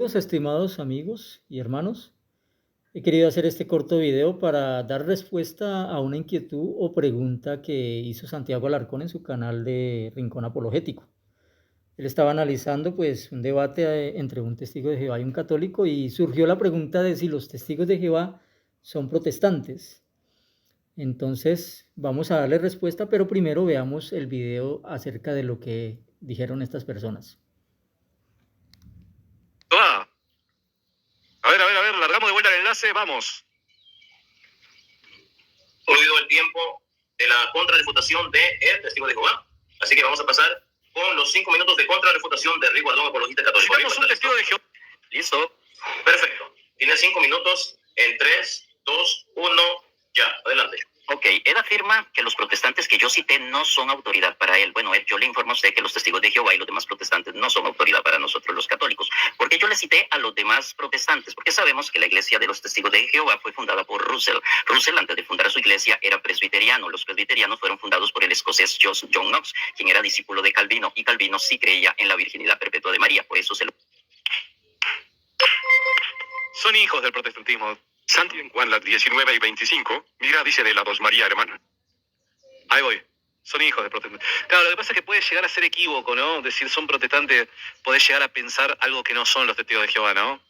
Estimados amigos y hermanos, he querido hacer este corto video para dar respuesta a una inquietud o pregunta que hizo Santiago Alarcón en su canal de Rincón Apologético. Él estaba analizando pues un debate entre un testigo de Jehová y un católico y surgió la pregunta de si los testigos de Jehová son protestantes. Entonces vamos a darle respuesta, pero primero veamos el video acerca de lo que dijeron estas personas. Ah, a ver, largamos de vuelta el enlace, vamos. Concluido el tiempo de la contrarrefutación de el testigo de Jehová. Así que vamos a pasar con los 5 minutos de contrarrefutación de Rick Guardón, apologista católico. Tenemos un testigo de Jehová. Listo. Perfecto. Tiene 5 minutos en 3, 2, 1, ya. Adelante. Ok, él afirma que los protestantes que yo cité no son autoridad para él. Bueno, yo le informo a usted que los testigos de Jehová y los demás protestantes no son autoridad para nosotros los católicos. ¿Por qué yo le cité a los demás protestantes? Porque sabemos que la iglesia de los testigos de Jehová fue fundada por Russell. Russell, antes de fundar su iglesia, era presbiteriano. Los presbiterianos fueron fundados por el escocés John Knox, quien era discípulo de Calvino, y Calvino sí creía en la virginidad perpetua de María. Por eso se lo... Son hijos del protestantismo. Santi en Juan las 19 y 25. Mira, dice de la dos María, hermana. Ahí voy. Son hijos de protestantes. Claro, lo que pasa es que puede llegar a ser equívoco, ¿no? Decir son protestantes, podés llegar a pensar algo que no son los testigos de Jehová, ¿no?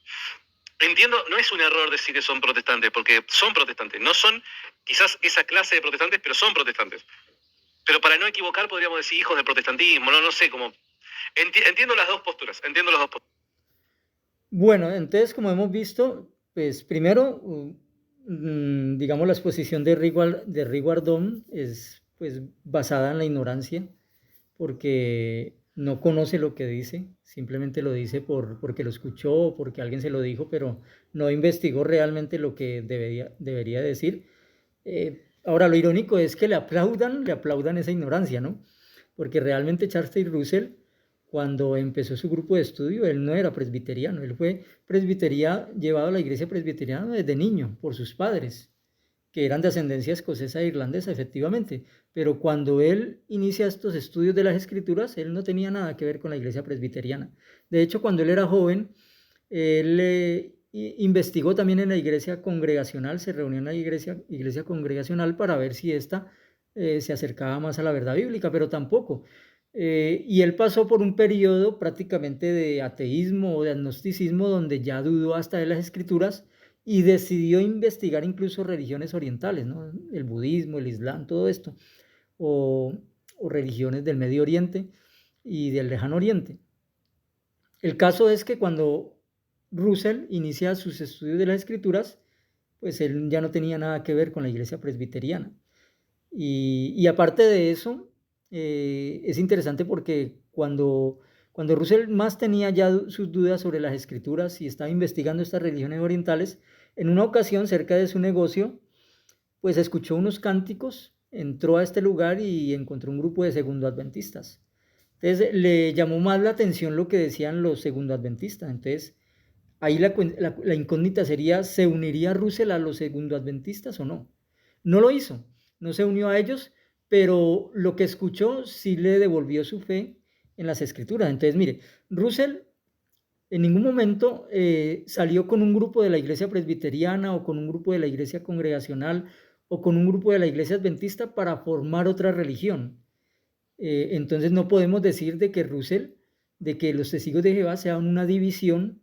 Entiendo, no es un error decir que son protestantes, porque son protestantes. No son quizás esa clase de protestantes, pero son protestantes. Pero para no equivocar podríamos decir hijos del protestantismo, no sé cómo. Entiendo las dos posturas, Bueno, entonces, como hemos visto, pues primero, digamos, la exposición de Rick Guardón es pues basada en la ignorancia, porque no conoce lo que dice, simplemente lo dice porque lo escuchó o porque alguien se lo dijo, pero no investigó realmente lo que debería decir. Ahora, lo irónico es que le aplaudan esa ignorancia, ¿no? Porque realmente Charles Taylor Russell, cuando empezó su grupo de estudio, él no era presbiteriano, él fue llevado a la iglesia presbiteriana desde niño por sus padres, que eran de ascendencia escocesa e irlandesa, efectivamente. Pero cuando él inicia estos estudios de las escrituras, él no tenía nada que ver con la iglesia presbiteriana. De hecho, cuando él era joven, él investigó también en la iglesia congregacional, se reunió en la iglesia congregacional para ver si esta se acercaba más a la verdad bíblica, pero tampoco. Y él pasó por un periodo prácticamente de ateísmo o de agnosticismo donde ya dudó hasta de las escrituras y decidió investigar incluso religiones orientales, ¿no? El budismo, el islam, todo esto, o religiones del Medio Oriente y del Lejano Oriente. El caso es que cuando Russell inicia sus estudios de las escrituras, pues él ya no tenía nada que ver con la iglesia presbiteriana. Y aparte de eso, es interesante porque cuando Russell más tenía ya sus dudas sobre las escrituras y estaba investigando estas religiones orientales, en una ocasión cerca de su negocio, pues escuchó unos cánticos, entró a este lugar y encontró un grupo de segundoadventistas. Entonces le llamó más la atención lo que decían los segundoadventistas. Entonces ahí la incógnita sería, ¿se uniría Russell a los segundoadventistas o no? No lo hizo, no se unió a ellos, pero lo que escuchó sí le devolvió su fe en las escrituras. Entonces, mire, Russell en ningún momento salió con un grupo de la iglesia presbiteriana o con un grupo de la iglesia congregacional o con un grupo de la iglesia adventista para formar otra religión. Entonces no podemos decir de que de que los testigos de Jehová sean una división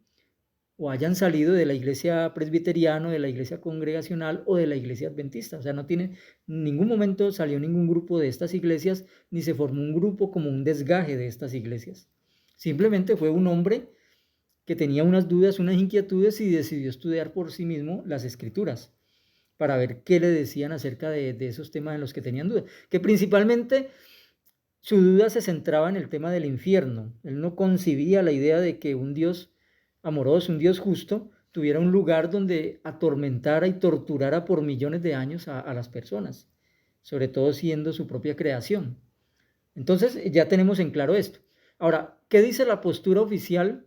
o hayan salido de la iglesia presbiteriana, de la iglesia congregacional o de la iglesia adventista. O sea, no tiene, en ningún momento salió ningún grupo de estas iglesias, ni se formó un grupo como un desgaje de estas iglesias. Simplemente fue un hombre que tenía unas dudas, unas inquietudes y decidió estudiar por sí mismo las escrituras para ver qué le decían acerca de esos temas en los que tenían dudas. Que principalmente su duda se centraba en el tema del infierno. Él no concibía la idea de que un Dios amoroso, un Dios justo, tuviera un lugar donde atormentara y torturara por millones de años a las personas, sobre todo siendo su propia creación. Entonces ya tenemos en claro esto. Ahora, ¿qué dice la postura oficial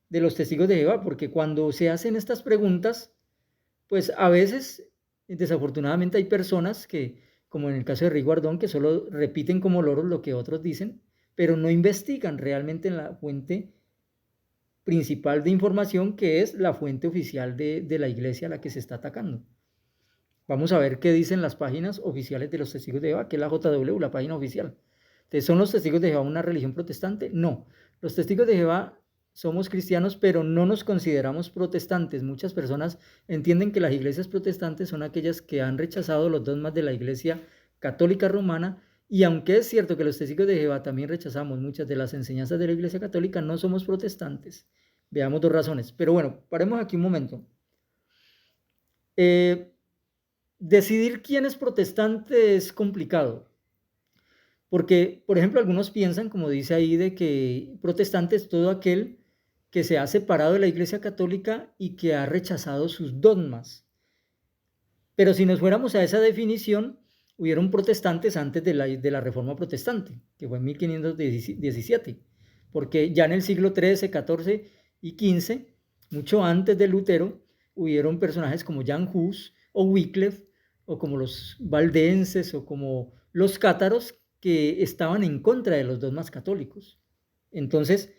de los testigos de Jehová? Porque cuando se hacen estas preguntas, pues a veces, desafortunadamente, hay personas que, como en el caso de Rick Guardón, que solo repiten como loros lo que otros dicen, pero no investigan realmente en la fuente principal de información, que es la fuente oficial de la iglesia a la que se está atacando. Vamos a ver qué dicen las páginas oficiales de los Testigos de Jehová, que es la JW, la página oficial. Entonces, ¿son los Testigos de Jehová una religión protestante? No. Los Testigos de Jehová somos cristianos, pero no nos consideramos protestantes. Muchas personas entienden que las iglesias protestantes son aquellas que han rechazado los dogmas de la Iglesia Católica Romana, y aunque es cierto que los Testigos de Jehová también rechazamos muchas de las enseñanzas de la Iglesia Católica, no somos protestantes. Veamos dos razones. Pero bueno, paremos aquí un momento. Decidir quién es protestante es complicado. Porque, por ejemplo, algunos piensan, como dice ahí, de que protestante es todo aquel que se ha separado de la Iglesia Católica y que ha rechazado sus dogmas. Pero si nos fuéramos a esa definición, hubieron protestantes antes de la Reforma Protestante, que fue en 1517, porque ya en el siglo XIII, XIV y XV, mucho antes de Lutero, hubieron personajes como Jan Hus o Wycliffe, o como los valdenses, o como los cátaros, que estaban en contra de los dogmas católicos. Entonces,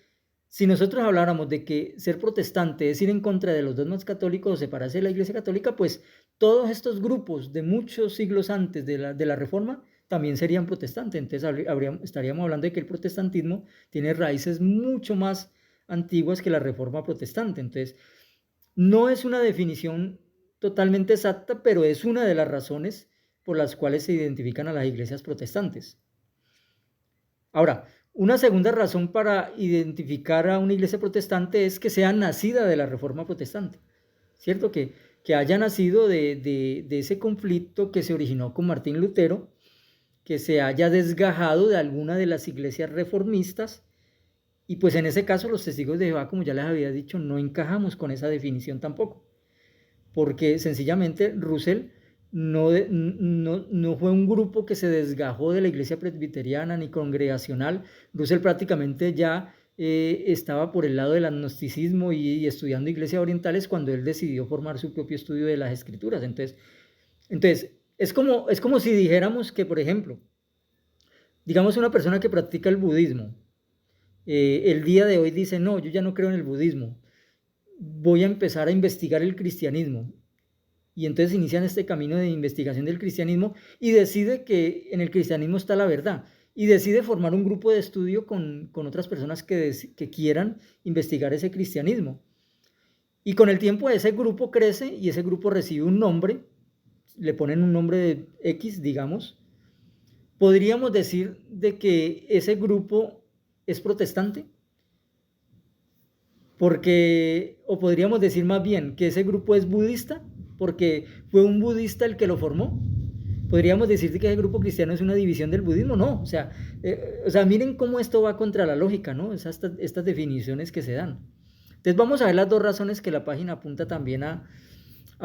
si nosotros habláramos de que ser protestante es ir en contra de los dogmas católicos o separarse de la Iglesia Católica, pues todos estos grupos de muchos siglos antes de la Reforma también serían protestantes. Entonces estaríamos hablando de que el protestantismo tiene raíces mucho más antiguas que la Reforma Protestante. Entonces, no es una definición totalmente exacta, pero es una de las razones por las cuales se identifican a las iglesias protestantes. Ahora, una segunda razón para identificar a una iglesia protestante es que sea nacida de la Reforma Protestante, ¿cierto? Que haya nacido de ese conflicto que se originó con Martín Lutero, que se haya desgajado de alguna de las iglesias reformistas, y pues en ese caso los Testigos de Jehová, como ya les había dicho, no encajamos con esa definición tampoco, porque sencillamente Russell no fue un grupo que se desgajó de la iglesia presbiteriana ni congregacional. Russell prácticamente ya estaba por el lado del agnosticismo y estudiando iglesias orientales cuando él decidió formar su propio estudio de las escrituras. Entonces es como si dijéramos que, por ejemplo, digamos una persona que practica el budismo, el día de hoy dice, no, yo ya no creo en el budismo, voy a empezar a investigar el cristianismo. Y entonces inician este camino de investigación del cristianismo y decide que en el cristianismo está la verdad. Y decide formar un grupo de estudio con otras personas que quieran investigar ese cristianismo. Y con el tiempo ese grupo crece y ese grupo recibe un nombre, le ponen un nombre de X, digamos. ¿Podríamos decir de que ese grupo es protestante? O podríamos decir más bien que ese grupo es budista, porque fue un budista el que lo formó. ¿Podríamos decir que ese grupo cristiano es una división del budismo? No, o sea, miren cómo esto va contra la lógica, ¿no? Estas definiciones que se dan. Entonces vamos a ver las dos razones que la página apunta también a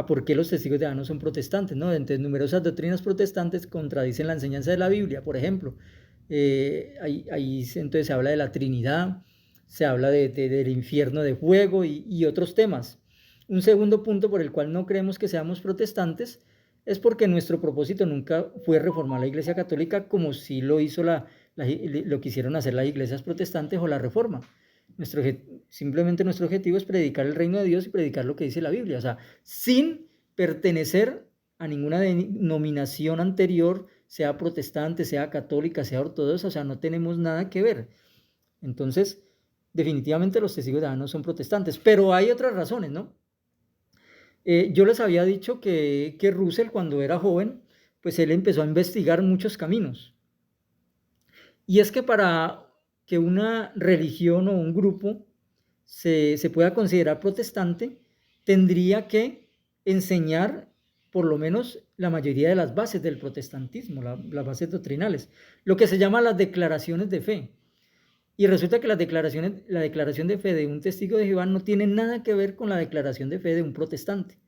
por qué los Testigos de Jehová no son protestantes, ¿no? Entonces, numerosas doctrinas protestantes contradicen la enseñanza de la Biblia. Por ejemplo, ahí entonces se habla de la Trinidad, se habla del infierno de fuego y otros temas. Un segundo punto por el cual no creemos que seamos protestantes es porque nuestro propósito nunca fue reformar la Iglesia Católica como si lo hizo lo quisieron hacer las iglesias protestantes o la Reforma. Simplemente nuestro objetivo es predicar el reino de Dios y predicar lo que dice la Biblia, o sea, sin pertenecer a ninguna denominación anterior, sea protestante, sea católica, sea ortodoxa, o sea, no tenemos nada que ver. Entonces, definitivamente los Testigos de Jehová no son protestantes, pero hay otras razones, ¿no? Yo les había dicho que Russell, cuando era joven, pues él empezó a investigar muchos caminos. Y es que para que una religión o un grupo se pueda considerar protestante, tendría que enseñar por lo menos la mayoría de las bases del protestantismo, las bases doctrinales, lo que se llama las declaraciones de fe. Y resulta que la declaración de fe de un testigo de Jehová no tiene nada que ver con la declaración de fe de un protestante,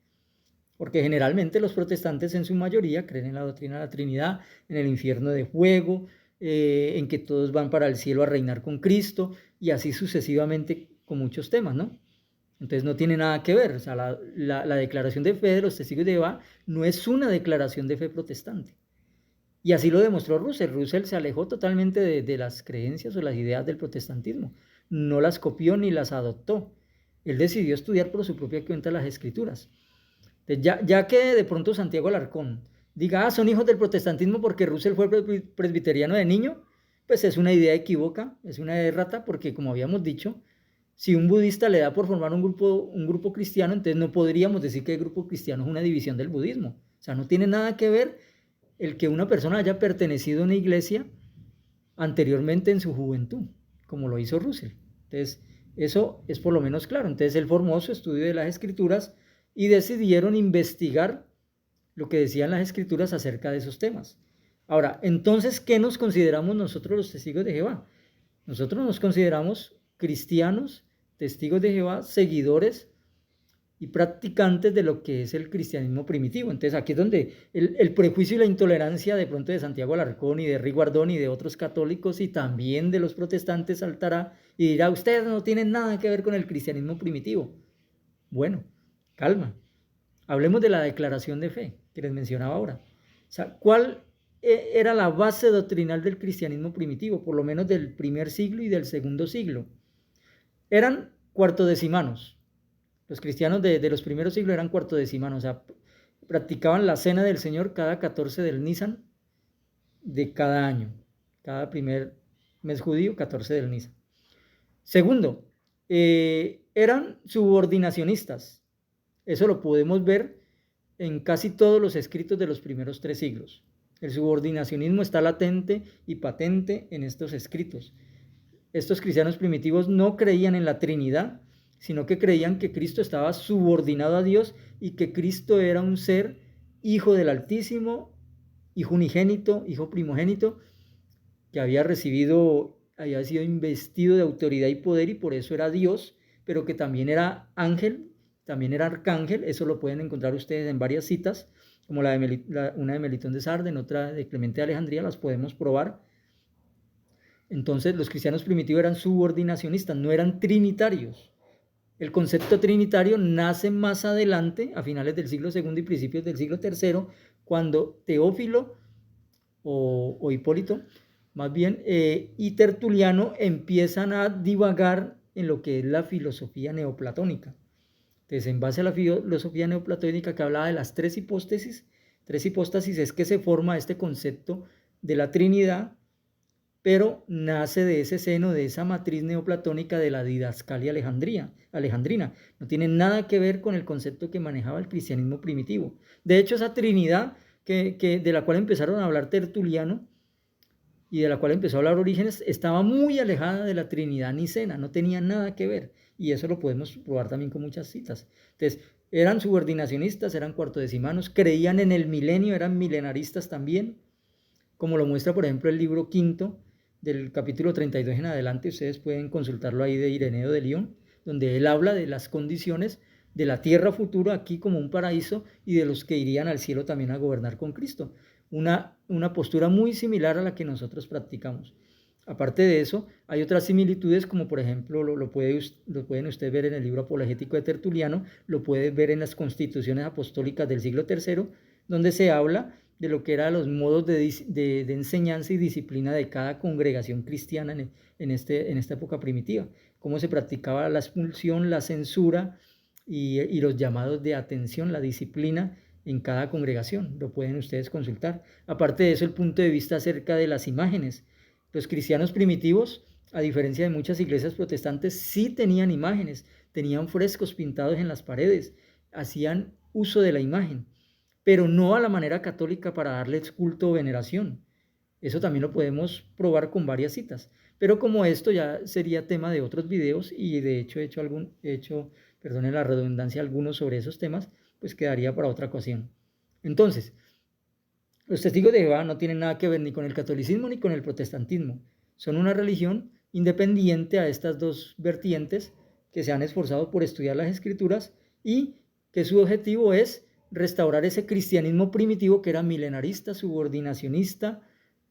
porque generalmente los protestantes en su mayoría creen en la doctrina de la Trinidad, en el infierno de fuego, en que todos van para el cielo a reinar con Cristo, y así sucesivamente con muchos temas, ¿no? Entonces no tiene nada que ver, o sea, la declaración de fe de los testigos de Jehová no es una declaración de fe protestante. Y así lo demostró Russell. Russell se alejó totalmente de las creencias o las ideas del protestantismo. No las copió ni las adoptó. Él decidió estudiar por su propia cuenta las Escrituras. Entonces, ya que de pronto Santiago Alarcón diga, son hijos del protestantismo porque Russell fue presbiteriano de niño, pues es una idea equívoca, es una errata, porque como habíamos dicho, si un budista le da por formar un grupo cristiano, entonces no podríamos decir que el grupo cristiano es una división del budismo. O sea, no tiene nada que ver el que una persona haya pertenecido a una iglesia anteriormente en su juventud, como lo hizo Russell. Entonces, eso es por lo menos claro. Entonces, él formó su estudio de las Escrituras y decidieron investigar lo que decían las Escrituras acerca de esos temas. Ahora, entonces, ¿qué nos consideramos nosotros los testigos de Jehová? Nosotros nos consideramos cristianos, testigos de Jehová, seguidores y practicantes de lo que es el cristianismo primitivo. Entonces aquí es donde el prejuicio y la intolerancia de pronto de Santiago Alarcón y de Riguardón y de otros católicos y también de los protestantes saltará y dirá, ustedes no tienen nada que ver con el cristianismo primitivo. Bueno, calma. Hablemos de la declaración de fe que les mencionaba ahora. O sea, ¿cuál era la base doctrinal del cristianismo primitivo? Por lo menos del primer siglo y del segundo siglo. Eran cuartodecimanos. Los cristianos de los primeros siglos eran cuartodecimanos, o sea, practicaban la cena del Señor cada 14 del Nisan de cada año. Cada primer mes judío, 14 del Nisan. Segundo, eran subordinacionistas. Eso lo podemos ver en casi todos los escritos de los primeros 3 siglos. El subordinacionismo está latente y patente en estos escritos. Estos cristianos primitivos no creían en la Trinidad, sino que creían que Cristo estaba subordinado a Dios y que Cristo era un ser hijo del Altísimo, hijo unigénito, hijo primogénito, que había sido investido de autoridad y poder y por eso era Dios, pero que también era ángel, también era arcángel. Eso lo pueden encontrar ustedes en varias citas, como una de Melitón de Sarden, otra de Clemente de Alejandría, las podemos probar. Entonces los cristianos primitivos eran subordinacionistas, no eran trinitarios. El concepto trinitario nace más adelante, a finales del siglo II y principios del siglo III, cuando Teófilo o Hipólito, más bien, y Tertuliano empiezan a divagar en lo que es la filosofía neoplatónica. Entonces, en base a la filosofía neoplatónica que hablaba de las tres hipóstasis es que se forma este concepto de la Trinidad, pero nace de ese seno, de esa matriz neoplatónica de la didascalia alejandrina. No tiene nada que ver con el concepto que manejaba el cristianismo primitivo. De hecho, esa Trinidad de la cual empezaron a hablar Tertuliano y de la cual empezó a hablar Orígenes, estaba muy alejada de la Trinidad nicena, no tenía nada que ver. Y eso lo podemos probar también con muchas citas. Entonces, eran subordinacionistas, eran cuartodecimanos, creían en el milenio, eran milenaristas también, como lo muestra, por ejemplo, el libro quinto, del capítulo 32 en adelante. Ustedes pueden consultarlo ahí, de Ireneo de León, donde él habla de las condiciones de la tierra futura aquí como un paraíso y de los que irían al cielo también a gobernar con Cristo. Una postura muy similar a la que nosotros practicamos. Aparte de eso, hay otras similitudes, como por ejemplo lo pueden ustedes ver en el libro apologético de Tertuliano, lo pueden ver en las constituciones apostólicas del siglo III, donde se habla de lo que eran los modos de enseñanza y disciplina de cada congregación cristiana en esta época primitiva, cómo se practicaba la expulsión, la censura y los llamados de atención, la disciplina en cada congregación. Lo pueden ustedes consultar. Aparte de eso, el punto de vista acerca de las imágenes. Los cristianos primitivos, a diferencia de muchas iglesias protestantes, sí tenían imágenes, tenían frescos pintados en las paredes, hacían uso de la imagen, pero no a la manera católica para darles culto o veneración. Eso también lo podemos probar con varias citas. Pero como esto ya sería tema de otros videos, y de hecho he hecho, perdonen la redundancia, algunos sobre esos temas, pues quedaría para otra ocasión. Entonces, los testigos de Jehová no tienen nada que ver ni con el catolicismo ni con el protestantismo. Son una religión independiente a estas dos vertientes que se han esforzado por estudiar las Escrituras y que su objetivo es restaurar ese cristianismo primitivo que era milenarista, subordinacionista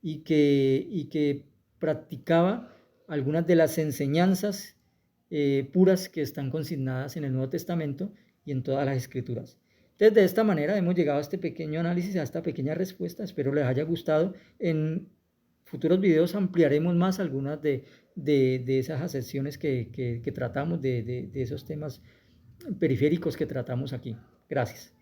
y que practicaba algunas de las enseñanzas puras que están consignadas en el Nuevo Testamento y en todas las Escrituras. Entonces, de esta manera hemos llegado a este pequeño análisis, a esta pequeña respuesta. Espero les haya gustado en futuros videos ampliaremos más algunas de esas acepciones que tratamos, de esos temas periféricos que tratamos aquí. Gracias.